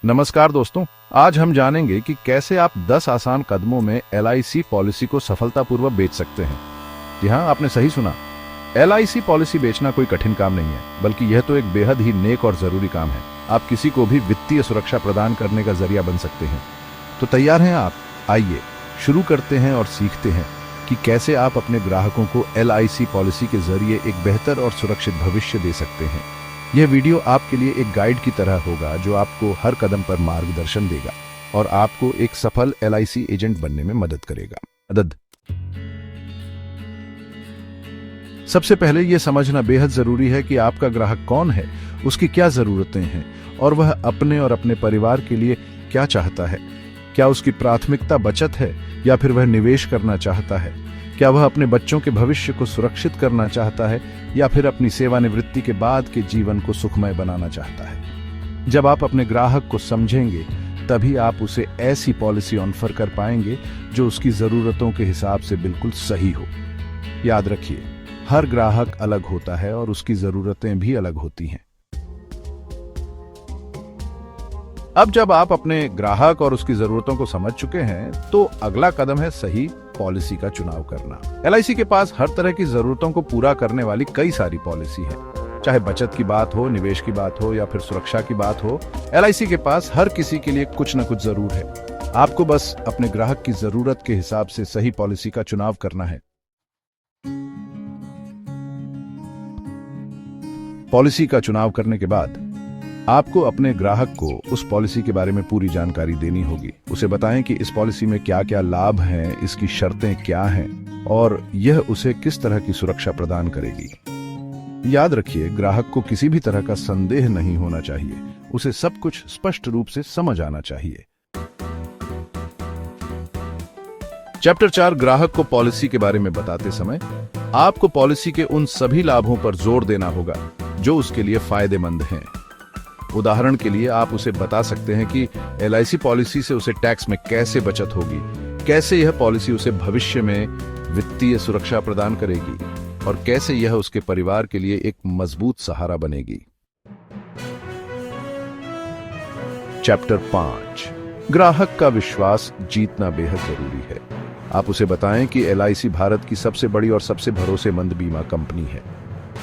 नमस्कार दोस्तों, आज हम जानेंगे कि कैसे आप 10 आसान कदमों में LIC पॉलिसी को सफलतापूर्वक बेच सकते हैं। जी हाँ, आपने सही सुना। LIC पॉलिसी बेचना कोई कठिन काम नहीं है, बल्कि यह तो एक बेहद ही नेक और जरूरी काम है। आप किसी को भी वित्तीय सुरक्षा प्रदान करने का जरिया बन सकते हैं। तो तैयार हैं आप? आइए शुरू करते हैं और सीखते हैं कि कैसे आप अपने ग्राहकों को LIC पॉलिसी के जरिए एक बेहतर और सुरक्षित भविष्य दे सकते हैं। यह वीडियो आपके लिए एक गाइड की तरह होगा जो आपको हर कदम पर मार्गदर्शन देगा और आपको एक सफल LIC एजेंट बनने में मदद करेगा। सबसे पहले यह समझना बेहद जरूरी है कि आपका ग्राहक कौन है, उसकी क्या जरूरतें हैं और वह अपने और अपने परिवार के लिए क्या चाहता है। क्या उसकी प्राथमिकता बचत है या फिर वह निवेश करना चाहता है? क्या वह अपने बच्चों के भविष्य को सुरक्षित करना चाहता है या फिर अपनी सेवानिवृत्ति के बाद के जीवन को सुखमय बनाना चाहता है? जब आप अपने ग्राहक को समझेंगे तभी आप उसे ऐसी पॉलिसी ऑफर कर पाएंगे जो उसकी जरूरतों के हिसाब से बिल्कुल सही हो। याद रखिए, हर ग्राहक अलग होता है और उसकी जरूरतें भी अलग होती हैं। अब जब आप अपने ग्राहक और उसकी जरूरतों को समझ चुके हैं तो अगला कदम है सही पॉलिसी का चुनाव करना। LIC के पास हर तरह की जरूरतों को पूरा करने वाली कई सारी पॉलिसी है। चाहे बचत की बात हो, निवेश की बात हो या फिर सुरक्षा की बात हो, LIC के पास हर किसी के लिए कुछ न कुछ जरूर है। आपको बस अपने ग्राहक की जरूरत के हिसाब से सही पॉलिसी का चुनाव करना है। पॉलिसी का चुनाव करने के बाद आपको अपने ग्राहक को उस पॉलिसी के बारे में पूरी जानकारी देनी होगी। उसे बताएं कि इस पॉलिसी में क्या क्या लाभ हैं, इसकी शर्तें क्या हैं और यह उसे किस तरह की सुरक्षा प्रदान करेगी। याद रखिए, ग्राहक को किसी भी तरह का संदेह नहीं होना चाहिए। उसे सब कुछ स्पष्ट रूप से समझ आना चाहिए। चैप्टर 4 ग्राहक को पॉलिसी के बारे में बताते समय आपको पॉलिसी के उन सभी लाभों पर जोर देना होगा जो उसके लिए फायदेमंद हैं। उदाहरण के लिए आप उसे बता सकते हैं कि LIC पॉलिसी से उसे टैक्स में कैसे बचत होगी, कैसे यह पॉलिसी उसे भविष्य में वित्तीय सुरक्षा प्रदान करेगी और कैसे यह उसके परिवार के लिए एक मजबूत सहारा बनेगी। चैप्टर 5 ग्राहक का विश्वास जीतना बेहद जरूरी है। आप उसे बताएं कि LIC भारत की सबसे बड़ी और सबसे भरोसेमंद बीमा कंपनी है।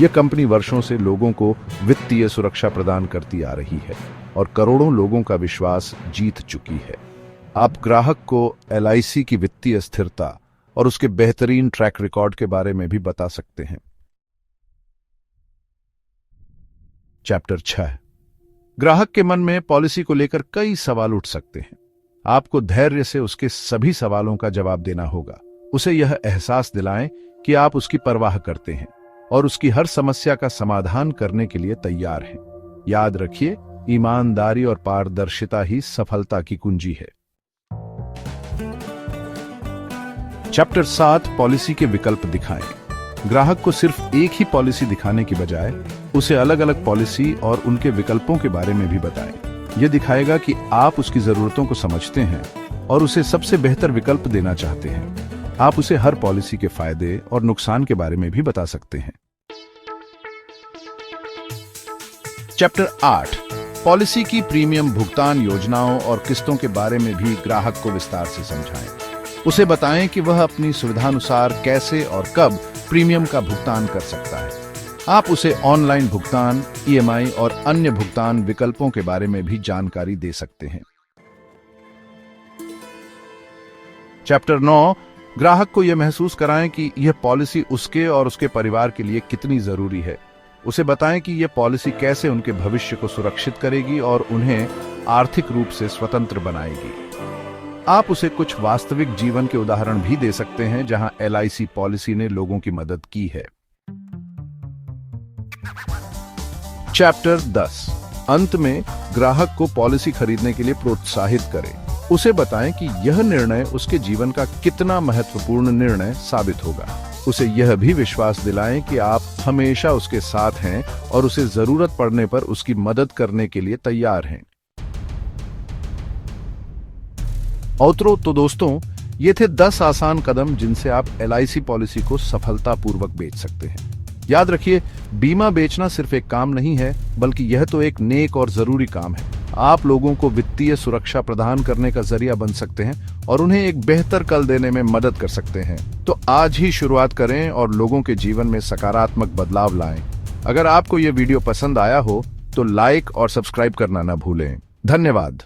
यह कंपनी वर्षों से लोगों को वित्तीय सुरक्षा प्रदान करती आ रही है और करोड़ों लोगों का विश्वास जीत चुकी है। आप ग्राहक को LIC की वित्तीय स्थिरता और उसके बेहतरीन ट्रैक रिकॉर्ड के बारे में भी बता सकते हैं। चैप्टर 6 ग्राहक के मन में पॉलिसी को लेकर कई सवाल उठ सकते हैं। आपको धैर्य से उसके सभी सवालों का जवाब देना होगा। उसे यह एहसास दिलाएं कि आप उसकी परवाह करते हैं और उसकी हर समस्या का समाधान करने के लिए तैयार हैं। याद रखिए, ईमानदारी और पारदर्शिता ही सफलता की कुंजी है। चैप्टर 7 पॉलिसी के विकल्प दिखाएं। ग्राहक को सिर्फ एक ही पॉलिसी दिखाने की बजाय उसे अलग अलग पॉलिसी और उनके विकल्पों के बारे में भी बताएं। यह दिखाएगा कि आप उसकी जरूरतों को समझते हैं और उसे सबसे बेहतर विकल्प देना चाहते हैं। आप उसे हर पॉलिसी के फायदे और नुकसान के बारे में भी बता सकते हैं। चैप्टर 8 पॉलिसी की प्रीमियम भुगतान योजनाओं और किस्तों के बारे में भी ग्राहक को विस्तार से समझाएं। उसे बताएं कि वह अपनी सुविधानुसार कैसे और कब प्रीमियम का भुगतान कर सकता है। आप उसे ऑनलाइन भुगतान, EMI और अन्य भुगतान विकल्पों के बारे में भी जानकारी दे सकते हैं। चैप्टर 9 ग्राहक को यह महसूस कराएं कि यह पॉलिसी उसके और उसके परिवार के लिए कितनी जरूरी है। उसे बताएं कि यह पॉलिसी कैसे उनके भविष्य को सुरक्षित करेगी और उन्हें आर्थिक रूप से स्वतंत्र बनाएगी। आप उसे कुछ वास्तविक जीवन के उदाहरण भी दे सकते हैं जहां LIC पॉलिसी ने लोगों की मदद की है। चैप्टर 10 अंत में ग्राहक को पॉलिसी खरीदने के लिए प्रोत्साहित करें। उसे बताएं कि यह निर्णय उसके जीवन का कितना महत्वपूर्ण निर्णय साबित होगा। उसे यह भी विश्वास दिलाएं कि आप हमेशा उसके साथ हैं और उसे जरूरत पड़ने पर उसकी मदद करने के लिए तैयार हैं। तो दोस्तों, ये थे 10 आसान कदम जिनसे आप LIC पॉलिसी को सफलतापूर्वक बेच सकते हैं। याद रखिए, बीमा बेचना सिर्फ एक काम नहीं है, बल्कि यह तो एक नेक और जरूरी काम है। आप लोगों को वित्तीय सुरक्षा प्रदान करने का जरिया बन सकते हैं और उन्हें एक बेहतर कल देने में मदद कर सकते हैं। तो आज ही शुरुआत करें और लोगों के जीवन में सकारात्मक बदलाव लाएं। अगर आपको यह वीडियो पसंद आया हो तो लाइक और सब्सक्राइब करना ना भूलें। धन्यवाद।